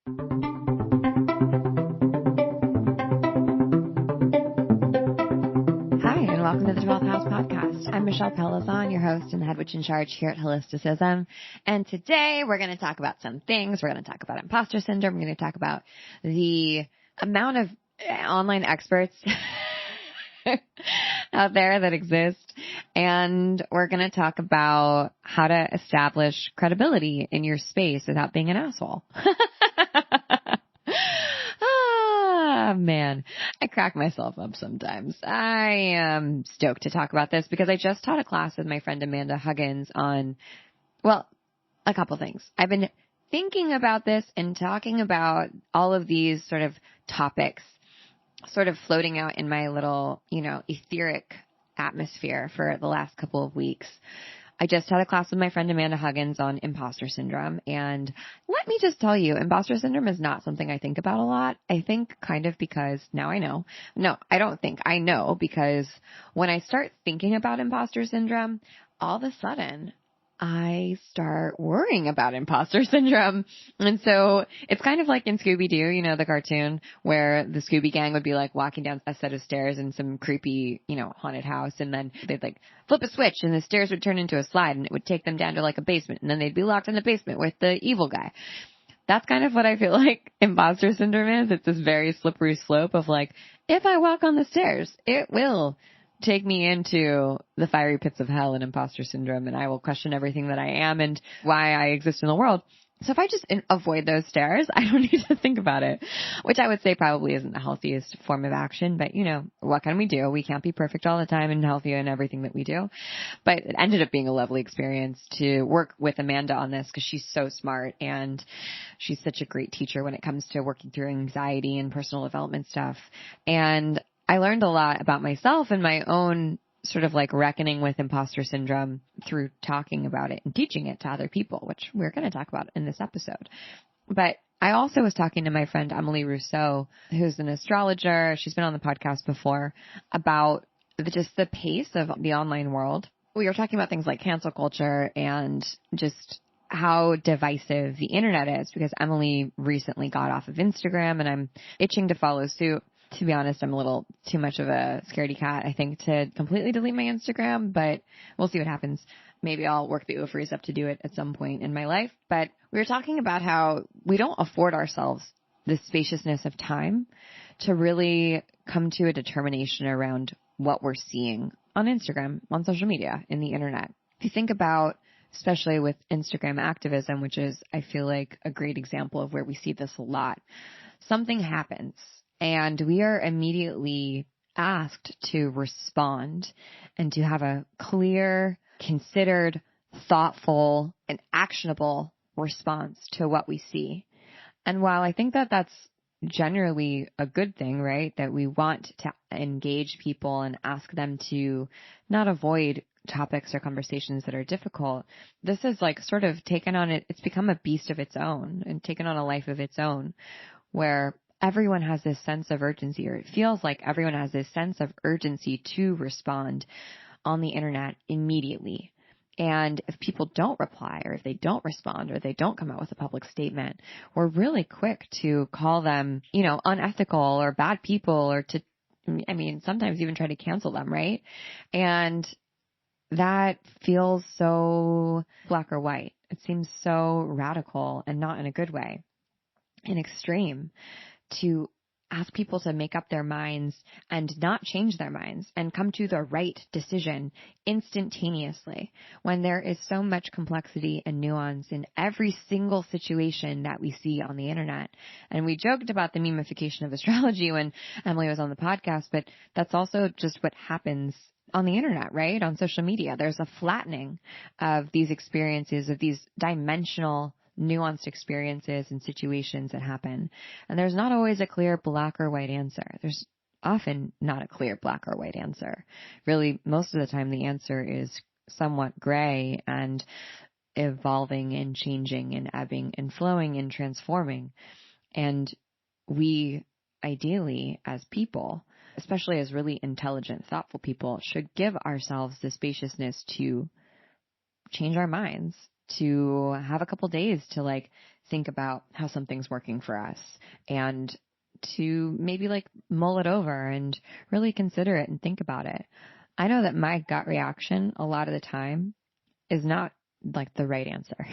Hi, and welcome to the 12th House Podcast. I'm Michelle Pelizon, your host and head witch in charge here at Holisticism. And today we're going to talk about some things. We're going to talk about imposter syndrome. We're going to talk about the amount of online experts out there that exist. And we're going to talk about how to establish credibility in your space without being an asshole. Man, I crack myself up sometimes. I am stoked to talk about this because I just taught a class with my friend Amanda Huggins on, well, a couple things. I've been thinking about this and talking about all of these sort of topics sort of floating out in my little, etheric atmosphere for the last couple of weeks. I just had a class with my friend Amanda Huggins on imposter syndrome. And let me just tell you, imposter syndrome is not something I think about a lot. I think kind of because now I know. No, I don't think. I know because when I start thinking about imposter syndrome, all of a sudden I start worrying about imposter syndrome. And so it's kind of like in Scooby-Doo, the cartoon where the Scooby gang would be like walking down a set of stairs in some creepy, haunted house. And then they'd like flip a switch and the stairs would turn into a slide and it would take them down to like a basement. And then they'd be locked in the basement with the evil guy. That's kind of what I feel like imposter syndrome is. It's this very slippery slope of like, if I walk on the stairs, it will take me into the fiery pits of hell and imposter syndrome, and I will question everything that I am and why I exist in the world. So if I just avoid those stairs, I don't need to think about it, which I would say probably isn't the healthiest form of action. But, what can we do? We can't be perfect all the time and healthy in everything that we do. But it ended up being a lovely experience to work with Amanda on this because she's so smart and she's such a great teacher when it comes to working through anxiety and personal development stuff. And I learned a lot about myself and my own sort of like reckoning with imposter syndrome through talking about it and teaching it to other people, which we're going to talk about in this episode. But I also was talking to my friend Emily Rousseau, who's an astrologer. She's been on the podcast before about just the pace of the online world. We were talking about things like cancel culture and just how divisive the internet is because Emily recently got off of Instagram and I'm itching to follow suit. To be honest, I'm a little too much of a scaredy cat, I think, to completely delete my Instagram, but we'll see what happens. Maybe I'll work the ovaries up to do it at some point in my life. But we were talking about how we don't afford ourselves the spaciousness of time to really come to a determination around what we're seeing on Instagram, on social media, in the internet. If you think about, especially with Instagram activism, which is, I feel like, a great example of where we see this a lot, something happens. And we are immediately asked to respond and to have a clear, considered, thoughtful, and actionable response to what we see. And while I think that that's generally a good thing, right, that we want to engage people and ask them to not avoid topics or conversations that are difficult, this is like sort of taken on it. It's become a beast of its own and taken on a life of its own where everyone has this sense of urgency, or it feels like everyone has this sense of urgency to respond on the internet immediately. And if people don't reply, or if they don't respond, or they don't come out with a public statement, we're really quick to call them, unethical or bad people, or to, sometimes even try to cancel them, right? And that feels so black or white. It seems so radical and not in a good way, and extreme, to ask people to make up their minds and not change their minds and come to the right decision instantaneously when there is so much complexity and nuance in every single situation that we see on the internet. And we joked about the memification of astrology when Emily was on the podcast, but that's also just what happens on the internet, right? On social media, there's a flattening of these experiences, of these dimensional nuanced experiences and situations that happen. And there's not always a clear black or white answer. There's often not a clear black or white answer. Really, most of the time, the answer is somewhat gray and evolving and changing and ebbing and flowing and transforming. And we ideally, as people, especially as really intelligent, thoughtful people, should give ourselves the spaciousness to change our minds, to have a couple days to think about how something's working for us and to maybe like mull it over and really consider it and think about it. I know that my gut reaction a lot of the time is not like the right answer.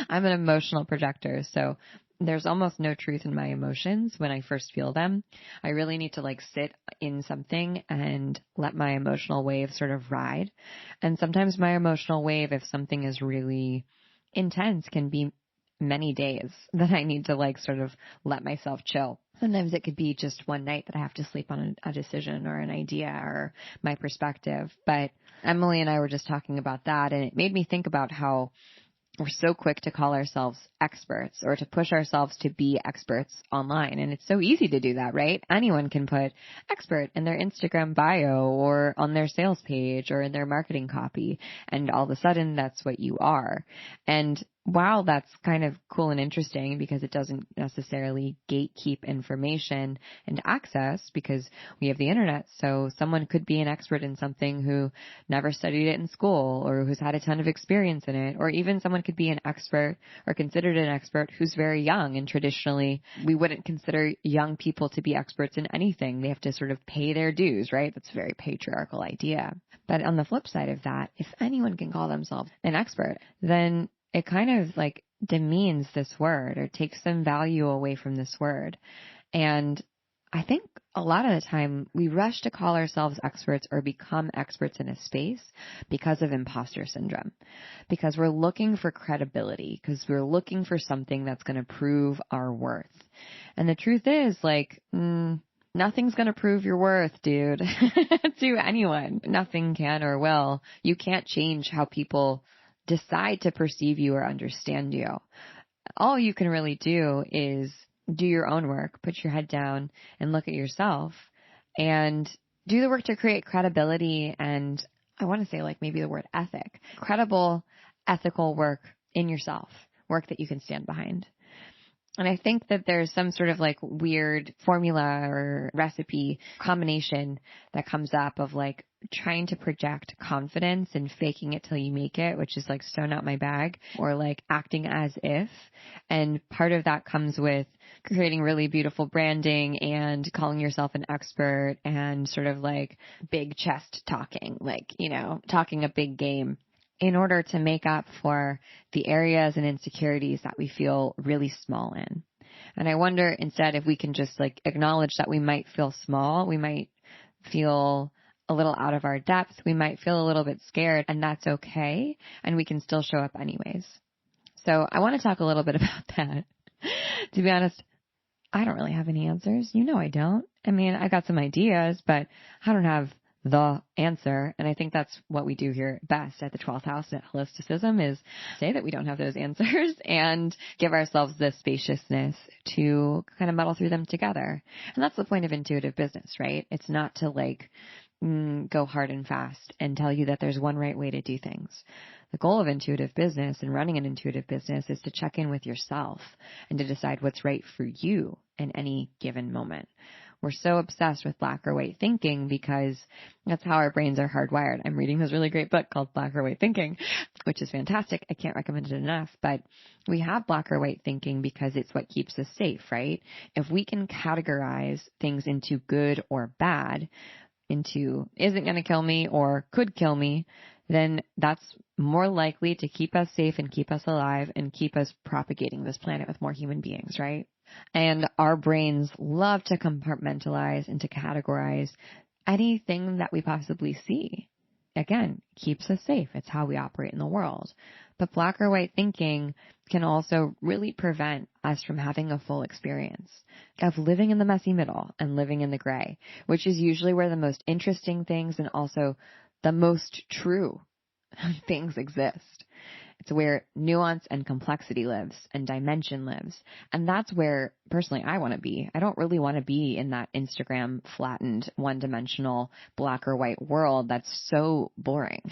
I'm an emotional projector, so there's almost no truth in my emotions when I first feel them. I really need to like sit in something and let my emotional wave sort of ride. And sometimes my emotional wave, if something is really intense, can be many days that I need to like sort of let myself chill. Sometimes it could be just one night that I have to sleep on a decision or an idea or my perspective. But Emily and I were just talking about that, and it made me think about how we're so quick to call ourselves experts or to push ourselves to be experts online. And it's so easy to do that, right? Anyone can put expert in their Instagram bio or on their sales page or in their marketing copy. And all of a sudden that's what you are. And while that's kind of cool and interesting because it doesn't necessarily gatekeep information and access because we have the internet. So someone could be an expert in something who never studied it in school or who's had a ton of experience in it, or even someone could be an expert or considered an expert who's very young. And traditionally we wouldn't consider young people to be experts in anything. They have to sort of pay their dues, right? That's a very patriarchal idea. But on the flip side of that, if anyone can call themselves an expert, then it kind of like demeans this word or takes some value away from this word. And I think a lot of the time we rush to call ourselves experts or become experts in a space because of imposter syndrome, because we're looking for credibility, because we're looking for something that's going to prove our worth. And the truth is like, nothing's going to prove your worth, dude, to anyone. Nothing can or will. You can't change how people decide to perceive you or understand you. All you can really do is do your own work, put your head down and look at yourself and do the work to create credibility. And I want to say like maybe the word ethic, credible, ethical work in yourself, work that you can stand behind. And I think that there's some sort of like weird formula or recipe combination that comes up of like trying to project confidence and faking it till you make it, which is like so not my bag, or like acting as if. And part of that comes with creating really beautiful branding and calling yourself an expert and sort of like big chest talking, like, you know, talking a big game, in order to make up for the areas and insecurities that we feel really small in. And I wonder instead if we can just like acknowledge that we might feel small, we might feel a little out of our depth, we might feel a little bit scared, and that's okay, and we can still show up anyways. So I want to talk a little bit about that. To be honest, I don't really have any answers. You know I don't. I mean, I got some ideas, but I don't have the answer. And I think that's what we do here best at the 12th house at Holisticism, is say that we don't have those answers and give ourselves the spaciousness to kind of muddle through them together. And that's the point of intuitive business, right? It's not to like go hard and fast and tell you that there's one right way to do things. The goal of intuitive business and running an intuitive business is to check in with yourself and to decide what's right for you in any given moment. We're so obsessed with black or white thinking because that's how our brains are hardwired. I'm reading this really great book called Black or White Thinking, which is fantastic. I can't recommend it enough, but we have black or white thinking because it's what keeps us safe, right? If we can categorize things into good or bad, into isn't going to kill me or could kill me, then that's more likely to keep us safe and keep us alive and keep us propagating this planet with more human beings, right? And our brains love to compartmentalize and to categorize anything that we possibly see. Again, keeps us safe. It's how we operate in the world. But black or white thinking can also really prevent us from having a full experience of living in the messy middle and living in the gray, which is usually where the most interesting things and also the most true things exist. It's where nuance and complexity lives and dimension lives. And that's where personally I want to be. I don't really want to be in that Instagram flattened, one-dimensional black or white world that's so boring.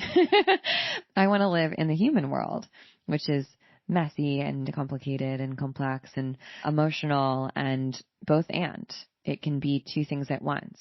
I want to live in the human world, which is messy and complicated and complex and emotional and both and. It can be two things at once.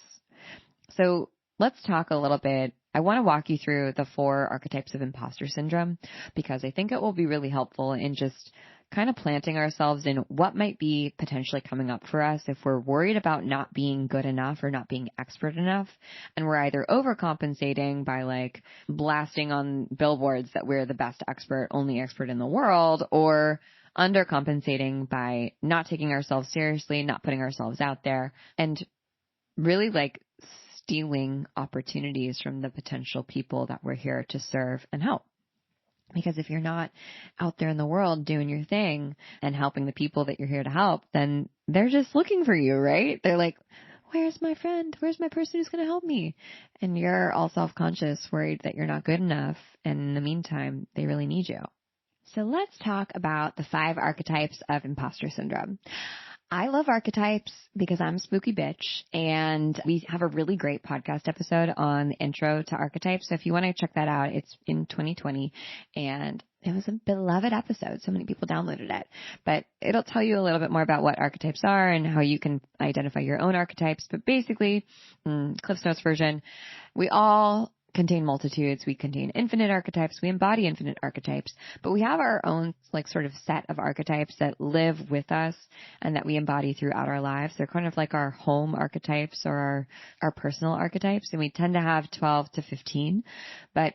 So let's talk a little bit. I want to walk you through the 4 archetypes of imposter syndrome because I think it will be really helpful in just kind of planting ourselves in what might be potentially coming up for us if we're worried about not being good enough or not being expert enough. And we're either overcompensating by like blasting on billboards that we're the best expert, only expert in the world, or undercompensating by not taking ourselves seriously, not putting ourselves out there, and really like stealing opportunities from the potential people that we're here to serve and help. Because if you're not out there in the world doing your thing and helping the people that you're here to help, then they're just looking for you, right? They're like, where's my friend? Where's my person who's going to help me? And you're all self-conscious, worried that you're not good enough. And in the meantime, they really need you. So let's talk about the 5 archetypes of imposter syndrome. I love archetypes because I'm a spooky bitch, and we have a really great podcast episode on the intro to archetypes. So if you want to check that out, it's in 2020, and it was a beloved episode. So many people downloaded it, but it'll tell you a little bit more about what archetypes are and how you can identify your own archetypes. But basically, Cliff's Notes version, we all contain multitudes. We contain infinite archetypes. We embody infinite archetypes, but we have our own like sort of set of archetypes that live with us and that we embody throughout our lives. They're kind of like our home archetypes or our personal archetypes. And we tend to have 12 to 15, but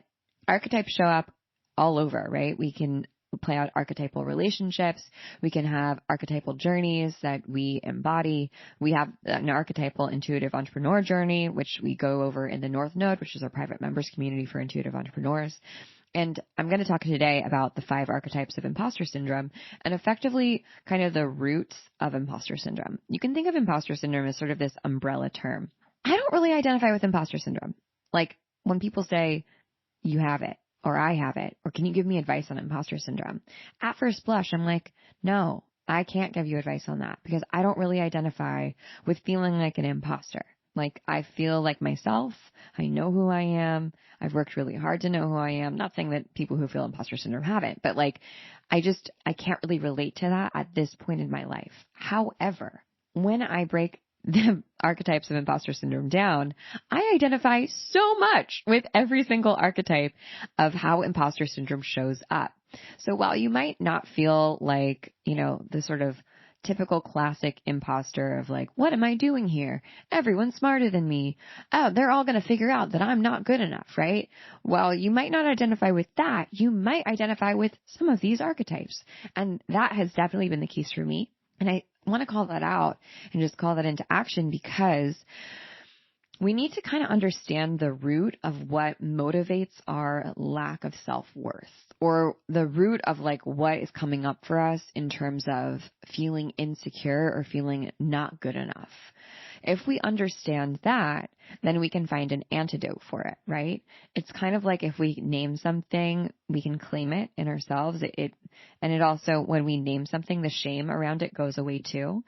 archetypes show up all over, right? We can play out archetypal relationships. We can have archetypal journeys that we embody. We have an archetypal intuitive entrepreneur journey, which we go over in the North Node, which is our private members community for intuitive entrepreneurs. And I'm going to talk today about the 5 archetypes of imposter syndrome and effectively kind of the roots of imposter syndrome. You can think of imposter syndrome as sort of this umbrella term. I don't really identify with imposter syndrome. Like when people say, you have it, or I have it, or can you give me advice on imposter syndrome? At first blush, I'm like, no, I can't give you advice on that because I don't really identify with feeling like an imposter. Like I feel like myself. I know who I am. I've worked really hard to know who I am. Not saying that people who feel imposter syndrome haven't, but like I can't really relate to that at this point in my life. However, when I break the archetypes of imposter syndrome down, I identify so much with every single archetype of how imposter syndrome shows up. So while you might not feel like, the sort of typical classic imposter of like, what am I doing here? Everyone's smarter than me. Oh, they're all going to figure out that I'm not good enough, right? While you might not identify with that, you might identify with some of these archetypes. And that has definitely been the case for me. And I want to call that out and just call that into action because we need to kind of understand the root of what motivates our lack of self-worth, or the root of like what is coming up for us in terms of feeling insecure or feeling not good enough. If we understand that, then we can find an antidote for it, right? It's kind of like if we name something, we can claim it in ourselves. And it also, when we name something, the shame around it goes away too.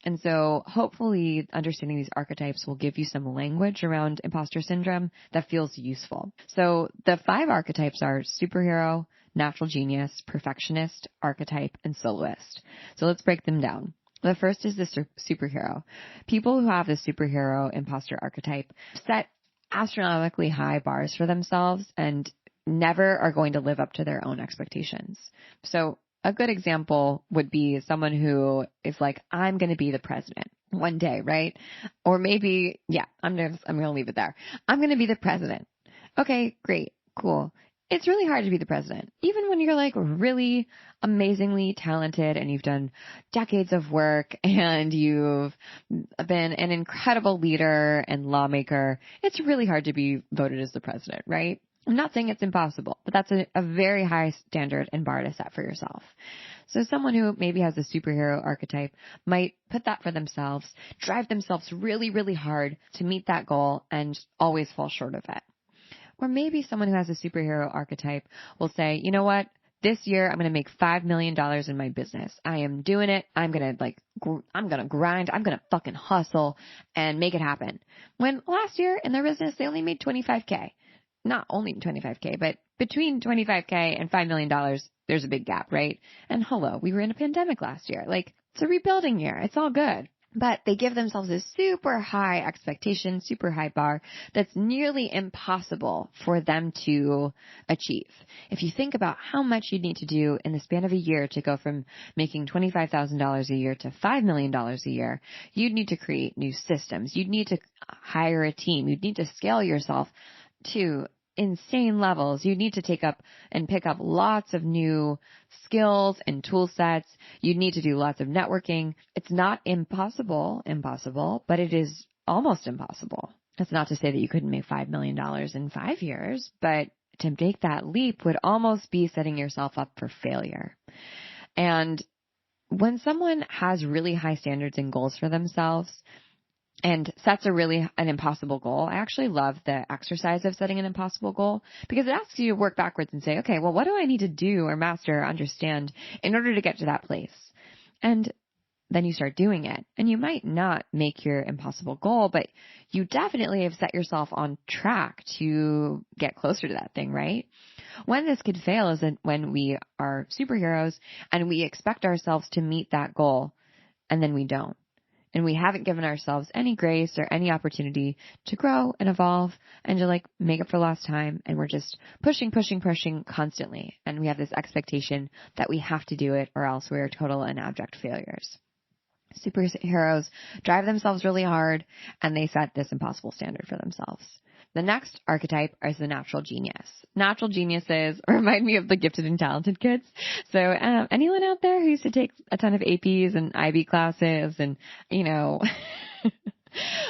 And so hopefully understanding these archetypes will give you some language around imposter syndrome that feels useful. So the 5 archetypes are superhero, natural genius, perfectionist, archetype, and soloist. So let's break them down. The first is the superhero. People who have the superhero imposter archetype set astronomically high bars for themselves and never are going to live up to their own expectations. So a good example would be someone who is like, I'm going to be the president one day, right? Or maybe, I'm going to leave it there. I'm going to be the president. Okay, great, cool. It's really hard to be the president, even when you're like really amazingly talented and you've done decades of work and you've been an incredible leader and lawmaker. It's really hard to be voted as the president, right? I'm not saying it's impossible, but that's a very high standard and bar to set for yourself. So someone who maybe has a superhero archetype might put that for themselves, drive themselves really, really hard to meet that goal and always fall short of it. Or maybe someone who has a superhero archetype will say, you know what? This year I'm going to make $5 million in my business. I am doing it. I'm going to grind. I'm going to fucking hustle and make it happen. When last year in their business, they only made $25K. Not only 25K, but between 25K and $5 million, there's a big gap, right? And hello, we were in a pandemic last year. Like, it's a rebuilding year. It's all good. But they give themselves a super high expectation, super high bar that's nearly impossible for them to achieve. If you think about how much you'd need to do in the span of a year to go from making $25,000 a year to $5 million a year, you'd need to create new systems. You'd need to hire a team. You'd need to scale yourself to insane levels. You need to take up and pick up lots of new skills and tool sets. You need to do lots of networking. It's not impossible, but it is almost impossible. That's not to say that you couldn't make $5 million in 5 years, but to make that leap would almost be setting yourself up for failure. And when someone has really high standards and goals for themselves, and sets an impossible goal. I actually love the exercise of setting an impossible goal because it asks you to work backwards and say, okay, well, what do I need to do or master or understand in order to get to that place? And then you start doing it. And you might not make your impossible goal, but you definitely have set yourself on track to get closer to that thing, right? When this could fail is when we are superheroes and we expect ourselves to meet that goal and then we don't. And we haven't given ourselves any grace or any opportunity to grow and evolve and to make up for lost time. And we're just pushing constantly. And we have this expectation that we have to do it or else we are total and abject failures. Superheroes drive themselves really hard and they set this impossible standard for themselves. The next archetype is the natural genius. Natural geniuses remind me of the gifted and talented kids. So anyone out there who used to take a ton of APs and IB classes and,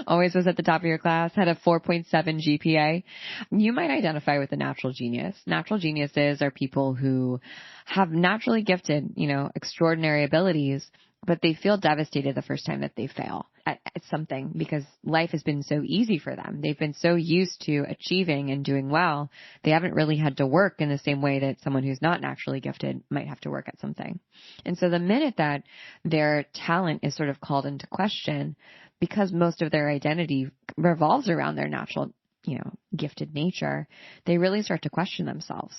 always was at the top of your class, had a 4.7 GPA, you might identify with a natural genius. Natural geniuses are people who have naturally gifted, extraordinary abilities, but they feel devastated the first time that they fail at something because life has been so easy for them. They've been so used to achieving and doing well. They haven't really had to work in the same way that someone who's not naturally gifted might have to work at something. And so the minute that their talent is sort of called into question, because most of their identity revolves around their natural, gifted nature, they really start to question themselves.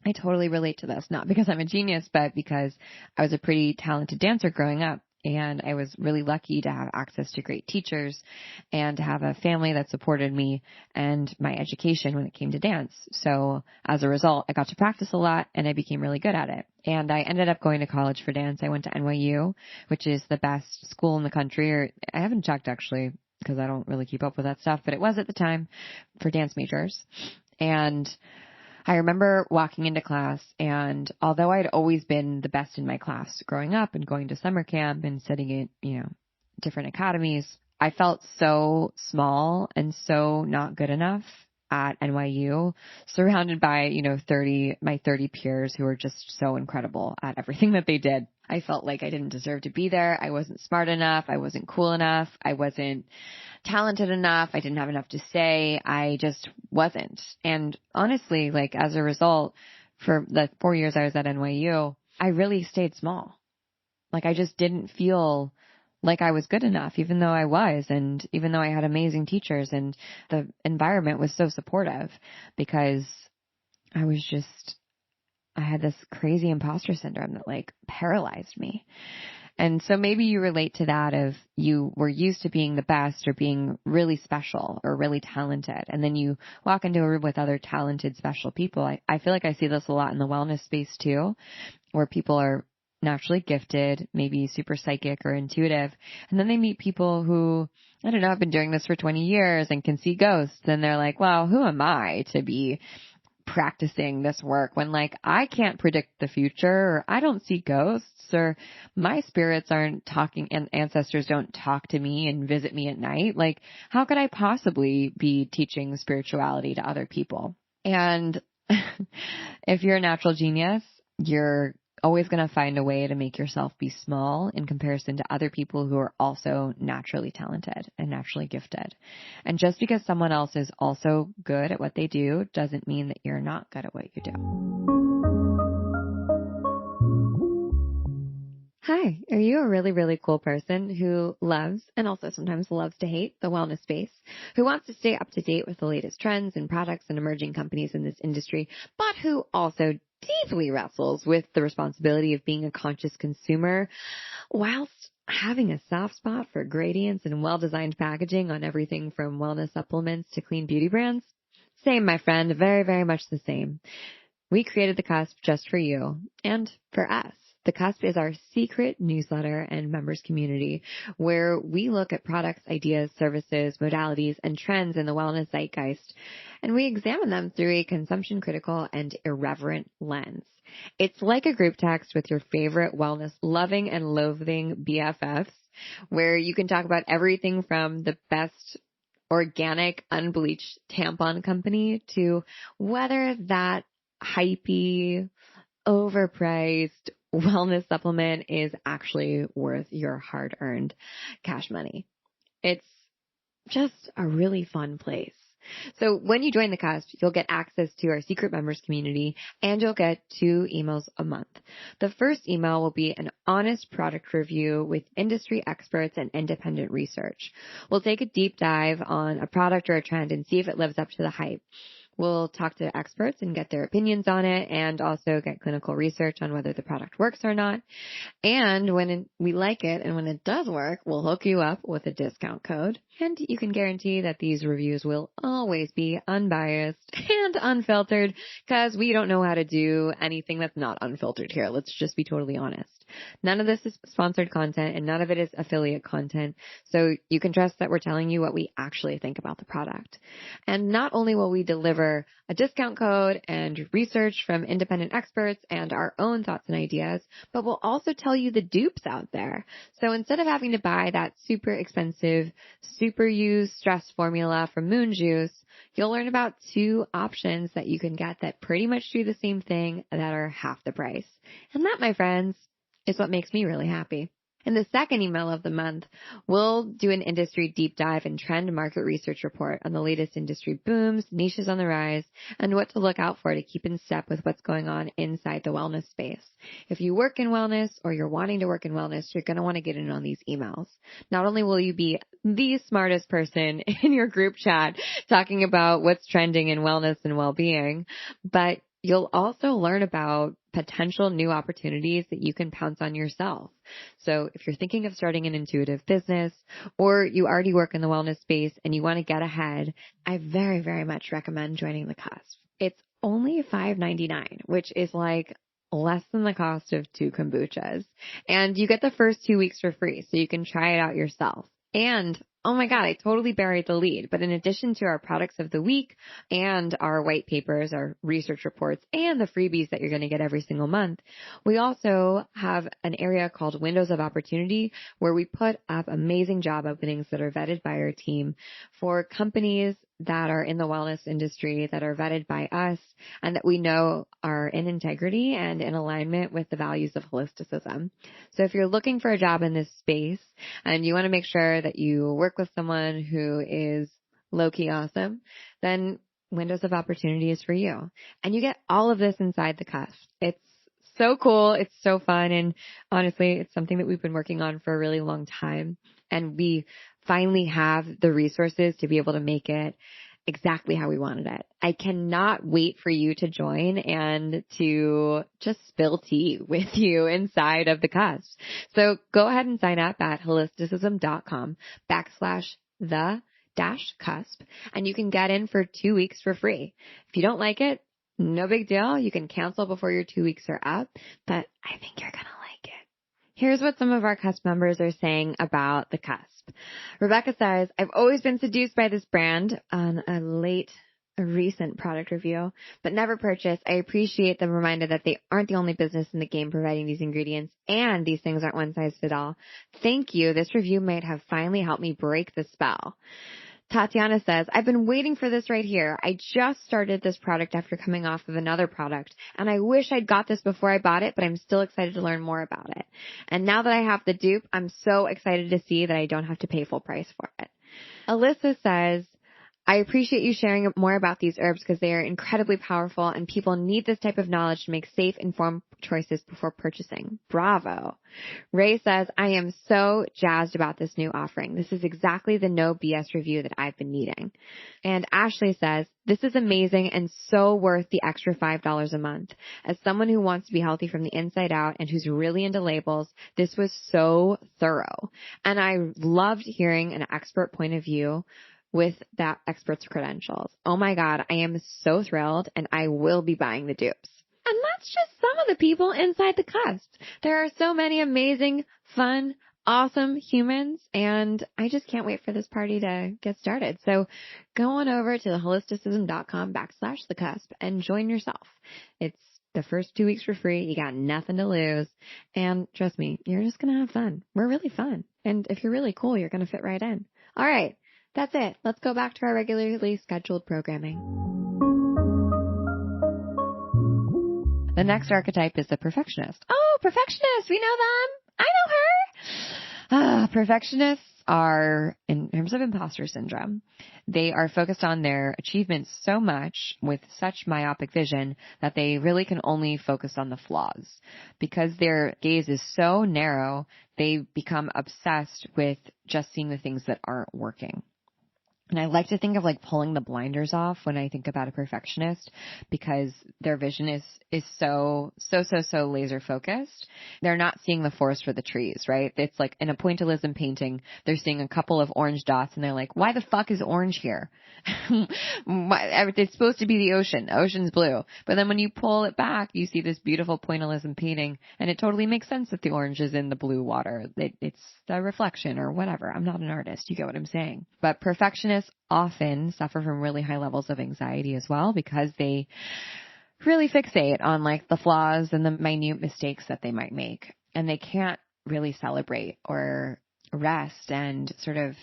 I totally relate to this, not because I'm a genius, but because I was a pretty talented dancer growing up. And I was really lucky to have access to great teachers and to have a family that supported me and my education when it came to dance. So as a result, I got to practice a lot and I became really good at it. And I ended up going to college for dance. I went to NYU, which is the best school in the country, or I haven't checked actually because I don't really keep up with that stuff, but it was at the time for dance majors. And I remember walking into class, and although I'd always been the best in my class growing up and going to summer camp and studying at, different academies, I felt so small and so not good enough at NYU, surrounded by, my 30 peers who were just so incredible at everything that they did. I felt like I didn't deserve to be there. I wasn't smart enough. I wasn't cool enough. I wasn't talented enough. I didn't have enough to say. I just wasn't. And honestly, as a result, for the 4 years I was at NYU, I really stayed small. I just didn't feel like I was good enough, even though I was, and even though I had amazing teachers and the environment was so supportive, because I had this crazy imposter syndrome that paralyzed me. And so maybe you relate to that of you were used to being the best or being really special or really talented. And then you walk into a room with other talented, special people. I feel like I see this a lot in the wellness space too, where people are naturally gifted, maybe super psychic or intuitive. And then they meet people who, I don't know, have been doing this for 20 years and can see ghosts. And they're like, wow, who am I to be practicing this work when I can't predict the future, or I don't see ghosts, or my spirits aren't talking and ancestors don't talk to me and visit me at night. How could I possibly be teaching spirituality to other people? And if you're a natural genius, you're always going to find a way to make yourself be small in comparison to other people who are also naturally talented and naturally gifted. And just because someone else is also good at what they do doesn't mean that you're not good at what you do. Hi, are you a really, really cool person who loves and also sometimes loves to hate the wellness space, who wants to stay up to date with the latest trends and products and emerging companies in this industry, but who also deeply wrestles with the responsibility of being a conscious consumer whilst having a soft spot for gradients and well-designed packaging on everything from wellness supplements to clean beauty brands? Same, my friend. Very, very much the same. We created The Cusp just for you and for us. The Cusp is our secret newsletter and members community where we look at products, ideas, services, modalities, and trends in the wellness zeitgeist, and we examine them through a consumption critical and irreverent lens. It's like a group text with your favorite wellness loving and loathing BFFs, where you can talk about everything from the best organic unbleached tampon company to whether that hypey, overpriced wellness supplement is actually worth your hard-earned cash money. It's just a really fun place. So when you join The Cusp, you'll get access to our secret members community and you'll get 2 emails a month. The first email will be an honest product review with industry experts and independent research. We'll take a deep dive on a product or a trend and see if it lives up to the hype. We'll talk to experts and get their opinions on it and also get clinical research on whether the product works or not. And when we like it and when it does work, we'll hook you up with a discount code. And you can guarantee that these reviews will always be unbiased and unfiltered because we don't know how to do anything that's not unfiltered here. Let's just be totally honest. None of this is sponsored content and none of it is affiliate content. So you can trust that we're telling you what we actually think about the product. And not only will we deliver a discount code and research from independent experts and our own thoughts and ideas, but we'll also tell you the dupes out there. So instead of having to buy that super expensive, super used stress formula from Moon Juice, you'll learn about 2 options that you can get that pretty much do the same thing that are half the price. And that, my friends, is what makes me really happy. In the second email of the month, we'll do an industry deep dive and trend market research report on the latest industry booms, niches on the rise, and what to look out for to keep in step with what's going on inside the wellness space. If you work in wellness or you're wanting to work in wellness, you're going to want to get in on these emails. Not only will you be the smartest person in your group chat talking about what's trending in wellness and well-being, but you'll also learn about potential new opportunities that you can pounce on yourself. So if you're thinking of starting an intuitive business or you already work in the wellness space and you want to get ahead, I very, very much recommend joining The Cusp. It's only $5.99, which is like less than the cost of 2 kombuchas. And you get the first 2 weeks for free, so you can try it out yourself. And oh my God, I totally buried the lead. But in addition to our products of the week and our white papers, our research reports, and the freebies that you're going to get every single month, we also have an area called Windows of Opportunity where we put up amazing job openings that are vetted by our team for companies that are in the wellness industry that are vetted by us and that we know are in integrity and in alignment with the values of holisticism. So if you're looking for a job in this space and you want to make sure that you work with someone who is low-key awesome, then Windows of Opportunity is for you. And you get all of this inside The Cusp. It's so cool. It's so fun. And honestly, it's something that we've been working on for a really long time. And we finally have the resources to be able to make it exactly how we wanted it. I cannot wait for you to join and to just spill tea with you inside of The Cusp. So go ahead and sign up at holisticism.com/the-cusp and you can get in for 2 weeks for free. If you don't like it, no big deal. You can cancel before your 2 weeks are up, but I think you're going to like it. Here's what some of our Cusp members are saying about The Cusp. Rebecca says, I've always been seduced by this brand on a recent product review, but never purchased. I appreciate the reminder that they aren't the only business in the game providing these ingredients and these things aren't one size fits all. Thank you. This review might have finally helped me break the spell. Tatiana says, I've been waiting for this right here. I just started this product after coming off of another product, and I wish I'd got this before I bought it, but I'm still excited to learn more about it. And now that I have the dupe, I'm so excited to see that I don't have to pay full price for it. Alyssa says, I appreciate you sharing more about these herbs because they are incredibly powerful and people need this type of knowledge to make safe, informed choices before purchasing. Bravo. Ray says, I am so jazzed about this new offering. This is exactly the no BS review that I've been needing. And Ashley says, this is amazing and so worth the extra $5 a month. As someone who wants to be healthy from the inside out and who's really into labels, this was so thorough. And I loved hearing an expert point of view with that expert's credentials. Oh my God, I am so thrilled and I will be buying the dupes. And that's just some of the people inside the cusp. There are so many amazing, fun, awesome humans, and I just can't wait for this party to get started. So go on over to holisticism.com/the cusp and join yourself. It's the first 2 weeks for free. You got nothing to lose. And trust me, you're just going to have fun. We're really fun. And if you're really cool, you're going to fit right in. All right. That's it. Let's go back to our regularly scheduled programming. The next archetype is the perfectionist. Oh, perfectionist. We know them. I know her. Perfectionists are, in terms of imposter syndrome, they are focused on their achievements so much with such myopic vision that they really can only focus on the flaws. Because their gaze is so narrow, they become obsessed with just seeing the things that aren't working. And I like to think of like pulling the blinders off when I think about a perfectionist because their vision is so laser focused. They're not seeing the forest for the trees, right? It's like in a pointillism painting, they're seeing a couple of orange dots and they're like, why the fuck is orange here? It's supposed to be the ocean. The ocean's blue. But then when you pull it back, you see this beautiful pointillism painting and it totally makes sense that the orange is in the blue water. It's a reflection or whatever. I'm not an artist. You get what I'm saying. But perfectionists often suffer from really high levels of anxiety as well because they really fixate on like the flaws and the minute mistakes that they might make. And they can't really celebrate or rest and sort of,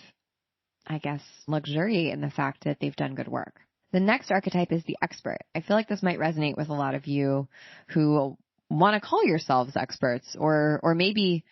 I guess, luxuriate in the fact that they've done good work. The next archetype is the expert. I feel like this might resonate with a lot of you who want to call yourselves experts or maybe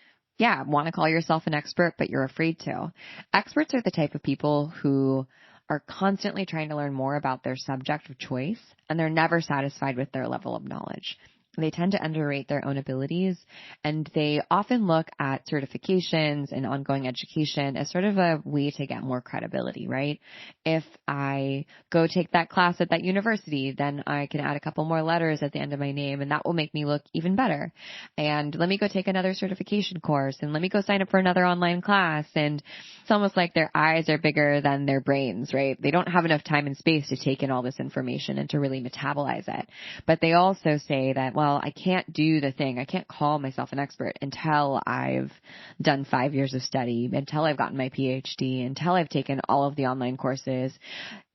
want to call yourself an expert, but you're afraid to. Experts are the type of people who are constantly trying to learn more about their subject of choice, and they're never satisfied with their level of knowledge. They tend to underrate their own abilities, and they often look at certifications and ongoing education as sort of a way to get more credibility, right? If I go take that class at that university, then I can add a couple more letters at the end of my name, and that will make me look even better. And let me go take another certification course, and let me go sign up for another online class. And it's almost like their eyes are bigger than their brains, right? They don't have enough time and space to take in all this information and to really metabolize it. But they also say that, well, I can't do the thing. I can't call myself an expert until I've done 5 years of study, until I've gotten my PhD, until I've taken all of the online courses,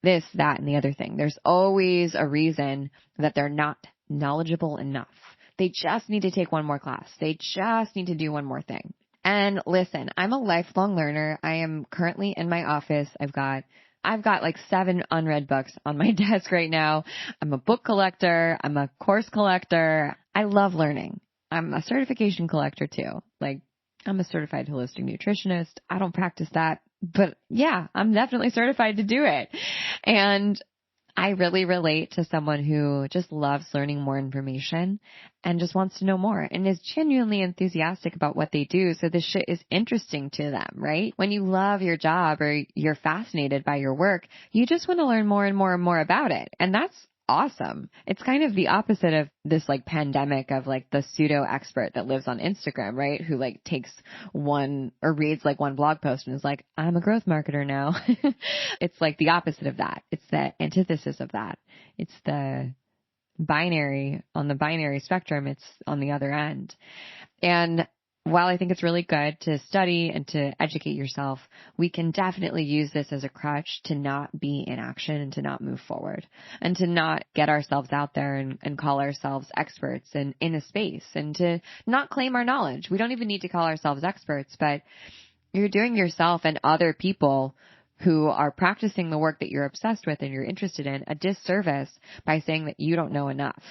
this, that, and the other thing. There's always a reason that they're not knowledgeable enough. They just need to take one more class. They just need to do one more thing. And listen, I'm a lifelong learner. I am currently in my office. I've got like 7 unread books on my desk right now. I'm a book collector. I'm a course collector. I love learning. I'm a certification collector too. Like I'm a certified holistic nutritionist. I don't practice that, but yeah, I'm definitely certified to do it. And I really relate to someone who just loves learning more information and just wants to know more and is genuinely enthusiastic about what they do. So this shit is interesting to them, right? When you love your job or you're fascinated by your work, you just want to learn more and more and more about it. And that's awesome. It's kind of the opposite of this like pandemic of like the pseudo expert that lives on Instagram, right? Who like takes one or reads like one blog post and is like, I'm a growth marketer now. It's like the opposite of that. It's the antithesis of that. It's the binary on the binary spectrum. It's on the other end. And while I think it's really good to study and to educate yourself, we can definitely use this as a crutch to not be in action and to not move forward and to not get ourselves out there and call ourselves experts and in a space and to not claim our knowledge. We don't even need to call ourselves experts, but you're doing yourself and other people who are practicing the work that you're obsessed with and you're interested in a disservice by saying that you don't know enough.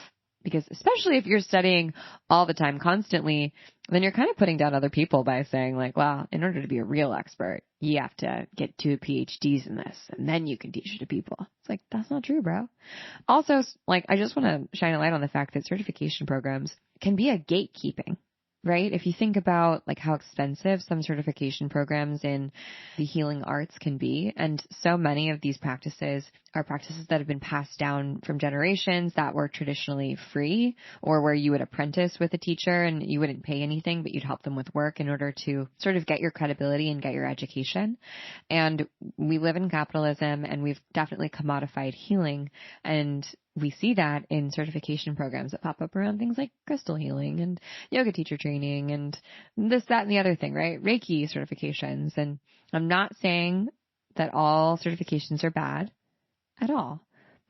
Because especially if you're studying all the time constantly, then you're kind of putting down other people by saying like, well, in order to be a real expert, you have to get 2 PhDs in this and then you can teach it to people. It's like, that's not true, bro. Also, like, I just want to shine a light on the fact that certification programs can be a gatekeeping, right? If you think about like how expensive some certification programs in the healing arts can be, and so many of these practices are practices that have been passed down from generations that were traditionally free, or where you would apprentice with a teacher and you wouldn't pay anything, but you'd help them with work in order to sort of get your credibility and get your education. And we live in capitalism, and we've definitely commodified healing, and we see that in certification programs that pop up around things like crystal healing and yoga teacher training and this, that, and the other thing, right? Reiki certifications. And I'm not saying that all certifications are bad at all,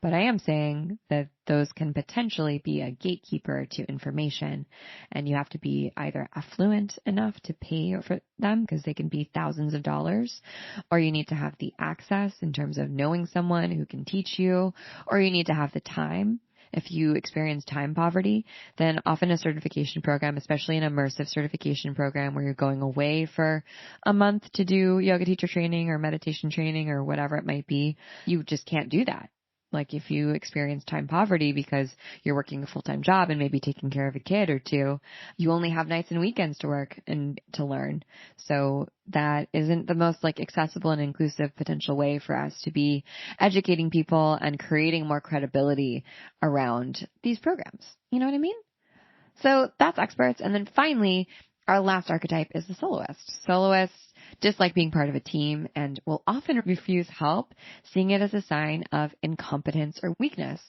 but I am saying that those can potentially be a gatekeeper to information, and you have to be either affluent enough to pay for them because they can be thousands of dollars, or you need to have the access in terms of knowing someone who can teach you, or you need to have the time. If you experience time poverty, then often a certification program, especially an immersive certification program where you're going away for a month to do yoga teacher training or meditation training or whatever it might be, you just can't do that. Like if you experience time poverty because you're working a full-time job and maybe taking care of a kid or two, you only have nights and weekends to work and to learn. So that isn't the most like accessible and inclusive potential way for us to be educating people and creating more credibility around these programs. You know what I mean? So that's experts. And then finally, our last archetype is the soloist. Soloists dislike being part of a team and will often refuse help, seeing it as a sign of incompetence or weakness.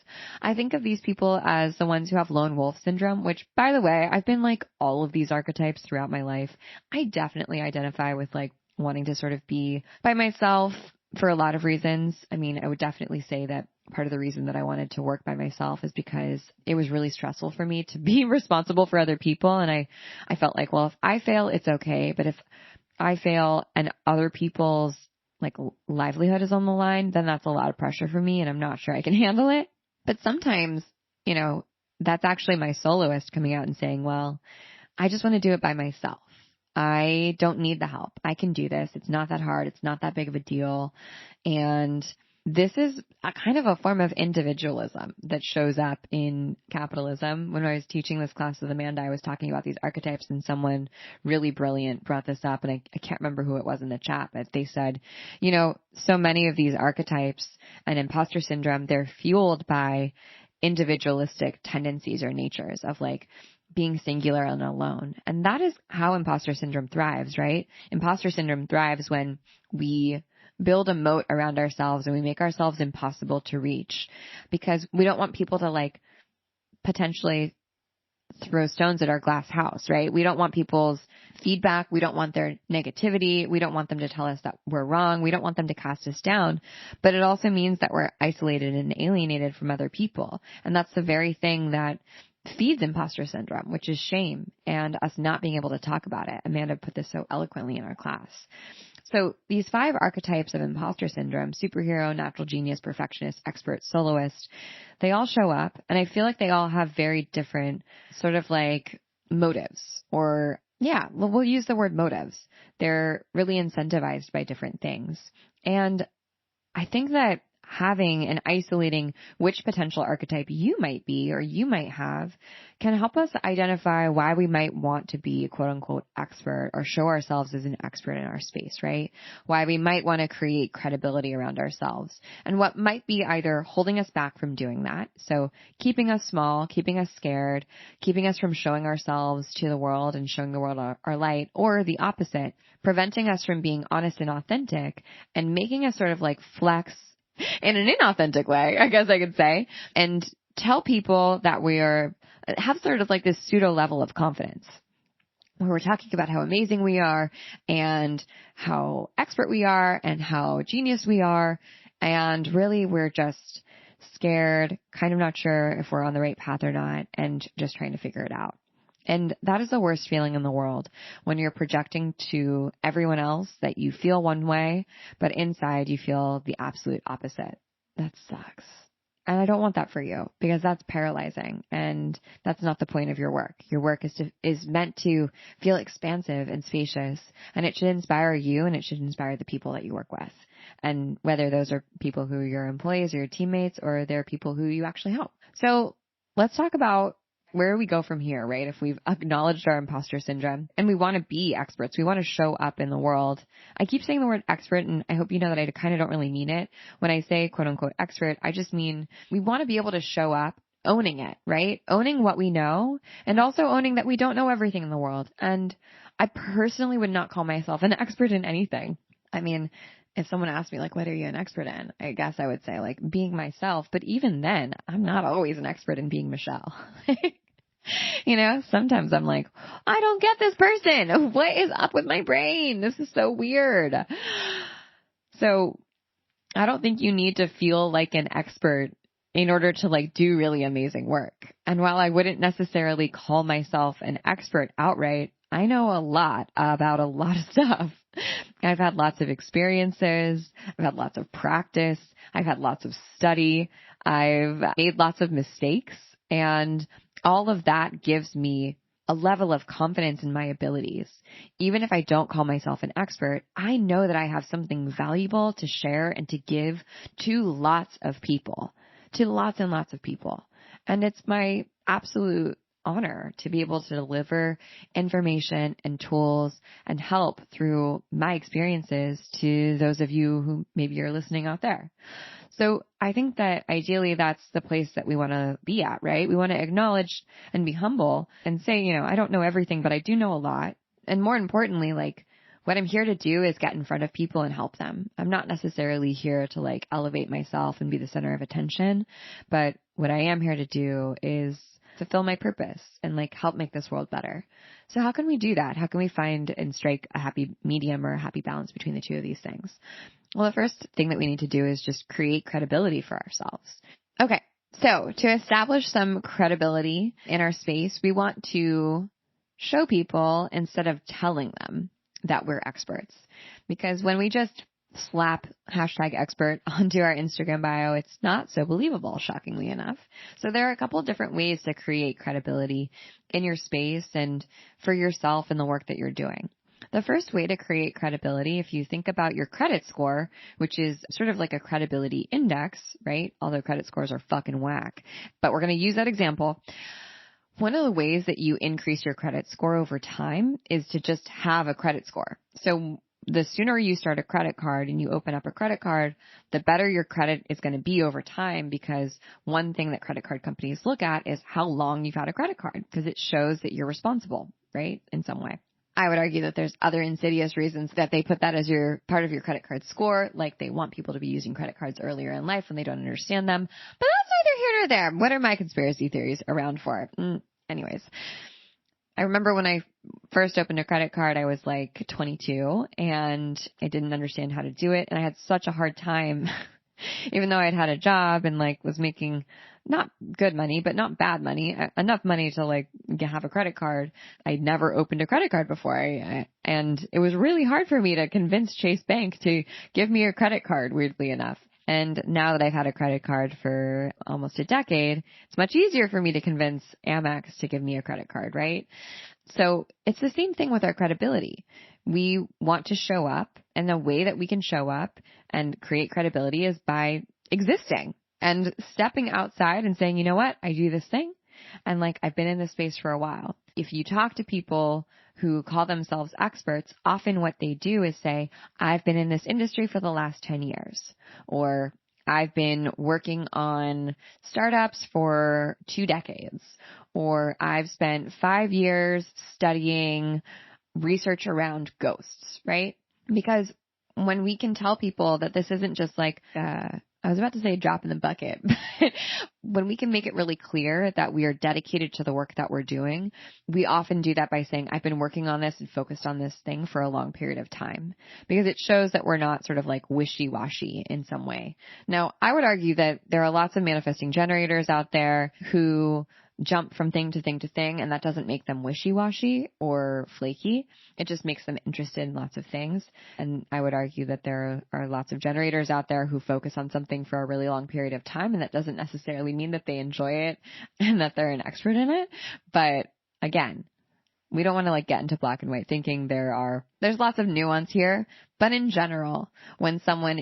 I think of these people as the ones who have lone wolf syndrome, which, by the way, I've been like all of these archetypes throughout my life. I definitely identify with like wanting to sort of be by myself for a lot of reasons. I mean, I would definitely say that part of the reason that I wanted to work by myself is because it was really stressful for me to be responsible for other people. And I felt like, well, if I fail, it's okay. But if I fail and other people's like livelihood is on the line, then that's a lot of pressure for me and I'm not sure I can handle it. But sometimes, you know, that's actually my soloist coming out and saying, well, I just want to do it by myself. I don't need the help. I can do this. It's not that hard. It's not that big of a deal. And this is a kind of a form of individualism that shows up in capitalism. When I was teaching this class with Amanda, I was talking about these archetypes, and someone really brilliant brought this up, and I can't remember who it was in the chat, but they said, you know, so many of these archetypes and imposter syndrome, they're fueled by individualistic tendencies or natures of like being singular and alone. And that is how imposter syndrome thrives, right? Imposter syndrome thrives when we build a moat around ourselves and we make ourselves impossible to reach, because we don't want people to like potentially throw stones at our glass house, right? We don't want people's feedback. We don't want their negativity. We don't want them to tell us that we're wrong. We don't want them to cast us down. But it also means that we're isolated and alienated from other people. And that's the very thing that feeds imposter syndrome, which is shame and us not being able to talk about it. Amanda put this so eloquently in our class. So these 5 archetypes of imposter syndrome, superhero, natural genius, perfectionist, expert, soloist, they all show up, and I feel like they all have very different sort of like motives, or yeah, we'll use the word motives. They're really incentivized by different things. And I think that having and isolating which potential archetype you might be or you might have can help us identify why we might want to be a quote unquote expert or show ourselves as an expert in our space, right? Why we might want to create credibility around ourselves and what might be either holding us back from doing that. So keeping us small, keeping us scared, keeping us from showing ourselves to the world and showing the world our light, or the opposite, preventing us from being honest and authentic and making us sort of like flex in an inauthentic way, I guess I could say, and tell people that we have sort of like this pseudo level of confidence where we're talking about how amazing we are and how expert we are and how genius we are. And really we're just scared, kind of not sure if we're on the right path or not, and just trying to figure it out. And that is the worst feeling in the world, when you're projecting to everyone else that you feel one way, but inside you feel the absolute opposite. That sucks. And I don't want that for you, because that's paralyzing, and that's not the point of your work. Your work is meant to feel expansive and spacious, and it should inspire you, and it should inspire the people that you work with. And whether those are people who are your employees or your teammates, or they're people who you actually help. So let's talk about where we go from here, right? If we've acknowledged our imposter syndrome and we want to be experts, we want to show up in the world. I keep saying the word expert, and I hope you know that I kind of don't really mean it. When I say quote unquote expert, I just mean we want to be able to show up owning it, right? Owning what we know, and also owning that we don't know everything in the world. And I personally would not call myself an expert in anything. I mean, if someone asked me, like, what are you an expert in? I guess I would say, like, being myself. But even then, I'm not always an expert in being Michelle. You know, sometimes I'm like, I don't get this person. What is up with my brain? This is so weird. So I don't think you need to feel like an expert in order to like do really amazing work. And while I wouldn't necessarily call myself an expert outright, I know a lot about a lot of stuff. I've had lots of experiences. I've had lots of practice. I've had lots of study. I've made lots of mistakes, and all of that gives me a level of confidence in my abilities. Even if I don't call myself an expert, I know that I have something valuable to share and to give to lots of people, to lots and lots of people. And it's my absolute honor to be able to deliver information and tools and help through my experiences to those of you who maybe are listening out there. So I think that ideally that's the place that we want to be at, right? We want to acknowledge and be humble and say, you know, I don't know everything, but I do know a lot. And more importantly, like, what I'm here to do is get in front of people and help them. I'm not necessarily here to like elevate myself and be the center of attention, but what I am here to do is fulfill my purpose and like help make this world better. So how can we do that? How can we find and strike a happy medium or a happy balance between the two of these things? Well, the first thing that we need to do is just create credibility for ourselves. Okay. So to establish some credibility in our space, we want to show people instead of telling them that we're experts. Because when we just slap #expert onto our Instagram bio, it's not so believable, shockingly enough. So there are a couple of different ways to create credibility in your space and for yourself in the work that you're doing. The first way to create credibility, if you think about your credit score, which is sort of like a credibility index, right? Although credit scores are fucking whack, but we're going to use that example. One of the ways that you increase your credit score over time is to just have a credit score. So the sooner you start a credit card and you open up a credit card, the better your credit is going to be over time, because one thing that credit card companies look at is how long you've had a credit card, because it shows that you're responsible, right? In some way. I would argue that there's other insidious reasons that they put that as your part of your credit card score, like they want people to be using credit cards earlier in life when they don't understand them. But that's neither here nor there. What are my conspiracy theories around for? Anyways, I remember when I first opened a credit card, I was like 22 and I didn't understand how to do it. And I had such a hard time, even though I'd had a job and like was making not good money, but not bad money, enough money to like have a credit card. I'd never opened a credit card before. And it was really hard for me to convince Chase Bank to give me a credit card, weirdly enough. And now that I've had a credit card for almost a decade, it's much easier for me to convince Amex to give me a credit card, right? So it's the same thing with our credibility. We want to show up, and the way that we can show up and create credibility is by existing and stepping outside and saying, you know what, I do this thing, and like I've been in this space for a while. If you talk to people who call themselves experts, often what they do is say, I've been in this industry for the last 10 years, or I've been working on startups for 2 decades, or I've spent 5 years studying research around ghosts, right? Because when we can tell people that this isn't just like, I was about to say a drop in the bucket, but when we can make it really clear that we are dedicated to the work that we're doing, we often do that by saying, I've been working on this and focused on this thing for a long period of time, because it shows that we're not sort of like wishy-washy in some way. Now, I would argue that there are lots of manifesting generators out there who jump from thing to thing to thing, and that doesn't make them wishy-washy or flaky. It just makes them interested in lots of things. And I would argue that there are lots of generators out there who focus on something for a really long period of time, and that doesn't necessarily mean that they enjoy it and that they're an expert in it. But again, we don't want to get into black and white thinking. There's lots of nuance here, but in general, when someone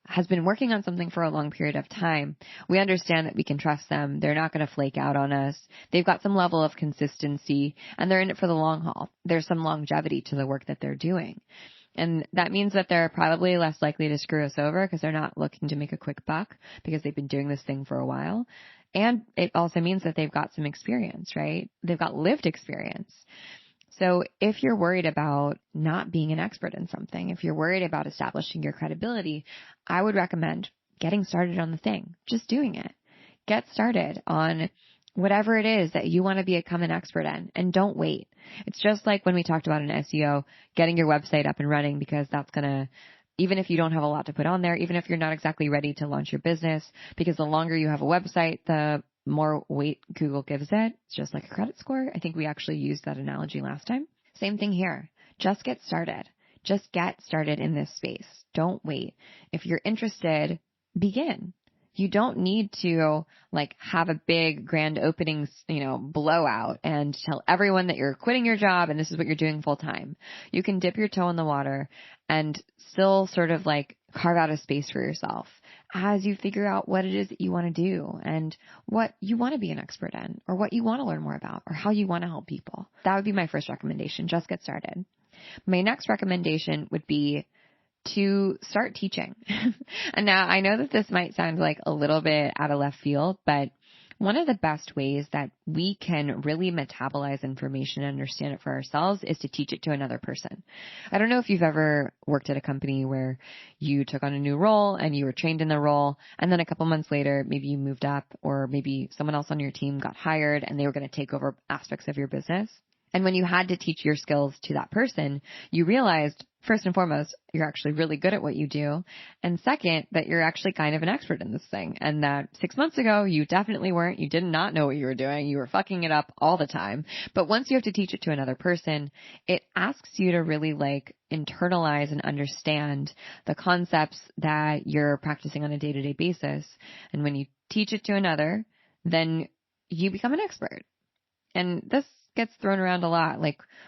has been working on something for a long period of time, we understand that we can trust them. They're not going to flake out on us. They've got some level of consistency, and they're in it for the long haul. There's some longevity to the work that they're doing. And that means that they're probably less likely to screw us over because they're not looking to make a quick buck because they've been doing this thing for a while. And it also means that they've got some experience, right? They've got lived experience. So if you're worried about not being an expert in something, if you're worried about establishing your credibility, I would recommend getting started on the thing, just doing it. Get started on whatever it is that you want to become an expert in, and don't wait. It's just like when we talked about in SEO, getting your website up and running, because that's going to, even if you don't have a lot to put on there, even if you're not exactly ready to launch your business, because the longer you have a website, the more weight Google gives it. It's just like a credit score. I think we actually used that analogy last time. Same thing here. Just get started. Just get started in this space. Don't wait. If you're interested, begin. You don't need to have a big grand opening, blowout and tell everyone that you're quitting your job and this is what you're doing full time. You can dip your toe in the water and still sort of carve out a space for yourself as you figure out what it is that you want to do and what you want to be an expert in, or what you want to learn more about, or how you want to help people. That would be my first recommendation. Just get started. My next recommendation would be to start teaching. And now I know that this might sound like a little bit out of left field, but one of the best ways that we can really metabolize information and understand it for ourselves is to teach it to another person. I don't know if you've ever worked at a company where you took on a new role and you were trained in the role, and then a couple months later, maybe you moved up, or maybe someone else on your team got hired and they were going to take over aspects of your business. And when you had to teach your skills to that person, you realized, first and foremost, you're actually really good at what you do. And second, that you're actually kind of an expert in this thing. And that 6 months ago, you definitely weren't. You did not know what you were doing. You were fucking it up all the time. But once you have to teach it to another person, it asks you to really internalize and understand the concepts that you're practicing on a day-to-day basis. And when you teach it to another, then you become an expert. And this gets thrown around a lot.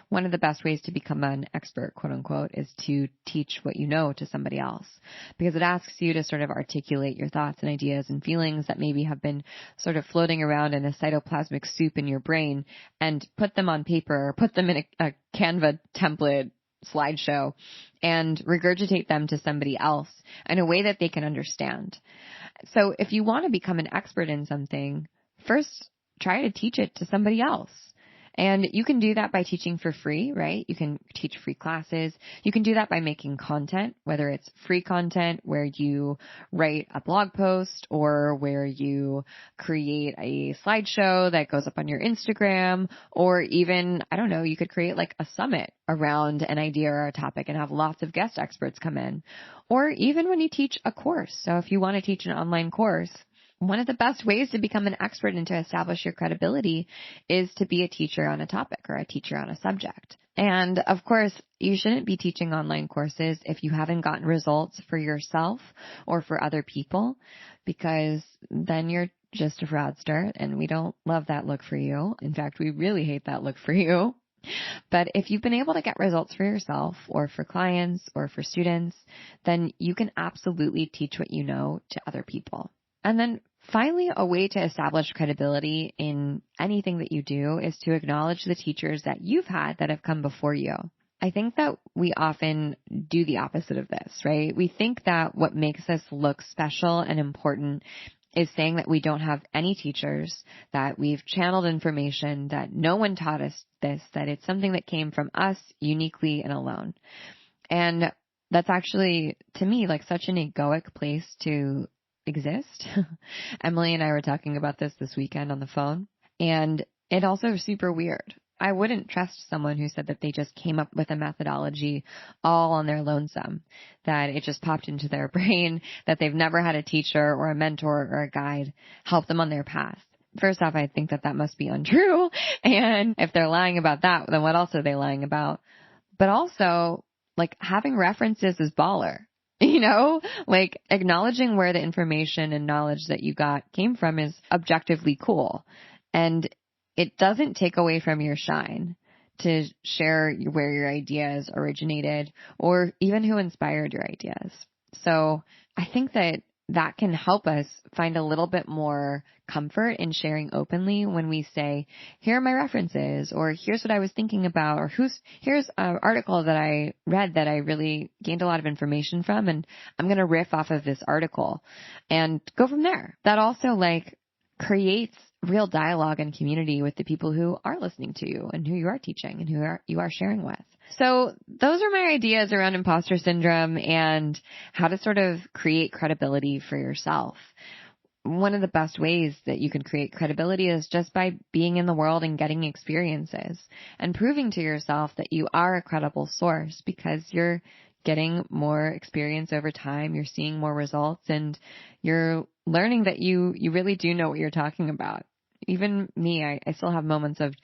One of the best ways to become an expert, quote unquote, is to teach what you know to somebody else, because it asks you to sort of articulate your thoughts and ideas and feelings that maybe have been sort of floating around in a cytoplasmic soup in your brain, and put them on paper, or put them in a Canva template slideshow, and regurgitate them to somebody else in a way that they can understand. So if you want to become an expert in something, first try to teach it to somebody else. And you can do that by teaching for free, right? You can teach free classes. You can do that by making content, whether it's free content where you write a blog post, or where you create a slideshow that goes up on your Instagram, or even, I don't know, you could create a summit around an idea or a topic and have lots of guest experts come in. Or even when you teach a course. So if you want to teach an online course, one of the best ways to become an expert and to establish your credibility is to be a teacher on a topic, or a teacher on a subject. And of course, you shouldn't be teaching online courses if you haven't gotten results for yourself or for other people, because then you're just a fraudster, and we don't love that look for you. In fact, we really hate that look for you. But if you've been able to get results for yourself, or for clients, or for students, then you can absolutely teach what you know to other people. And then finally, a way to establish credibility in anything that you do is to acknowledge the teachers that you've had that have come before you. I think that we often do the opposite of this, right? We think that what makes us look special and important is saying that we don't have any teachers, that we've channeled information, that no one taught us this, that it's something that came from us uniquely and alone. And that's actually, to me, such an egoic place to exist. Emily and I were talking about this weekend on the phone, and it also is super weird. I wouldn't trust someone who said that they just came up with a methodology all on their lonesome, that it just popped into their brain, that they've never had a teacher or a mentor or a guide help them on their path. first off, I think that must be untrue. And if they're lying about that, then what else are they lying about? But also, like, having references is baller. Like, acknowledging where the information and knowledge that you got came from is objectively cool. And it doesn't take away from your shine to share where your ideas originated or even who inspired your ideas. So I think that can help us find a little bit more comfort in sharing openly when we say, here are my references, or here's what I was thinking about, or here's an article that I read that I really gained a lot of information from, and I'm going to riff off of this article and go from there. That also like creates real dialogue and community with the people who are listening to you and who you are teaching and who you are sharing with. So those are my ideas around imposter syndrome and how to sort of create credibility for yourself. One of the best ways that you can create credibility is just by being in the world and getting experiences and proving to yourself that you are a credible source because you're getting more experience over time, you're seeing more results, and you're learning that you really do know what you're talking about. Even me, I still have moments of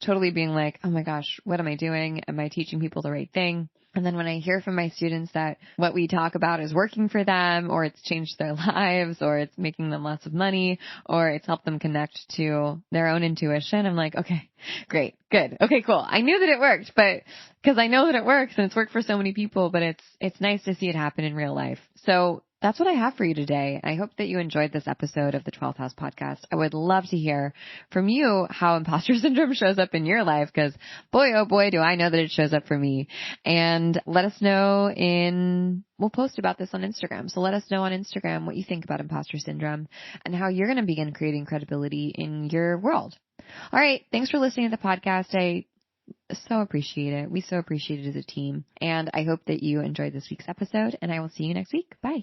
totally being like, oh my gosh, what am I doing? Am I teaching people the right thing? And then when I hear from my students that what we talk about is working for them, or it's changed their lives, or it's making them lots of money, or it's helped them connect to their own intuition, I'm like, okay, great, good. Okay, cool. I knew that it worked, but because I know that it works and it's worked for so many people, but it's nice to see it happen in real life. So that's what I have for you today. I hope that you enjoyed this episode of the 12th House podcast. I would love to hear from you how imposter syndrome shows up in your life, because boy, oh boy, do I know that it shows up for me. And let us know we'll post about this on Instagram. So let us know on Instagram what you think about imposter syndrome and how you're going to begin creating credibility in your world. All right. Thanks for listening to the podcast. I so appreciate it. We so appreciate it as a team. And I hope that you enjoyed this week's episode, and I will see you next week. Bye.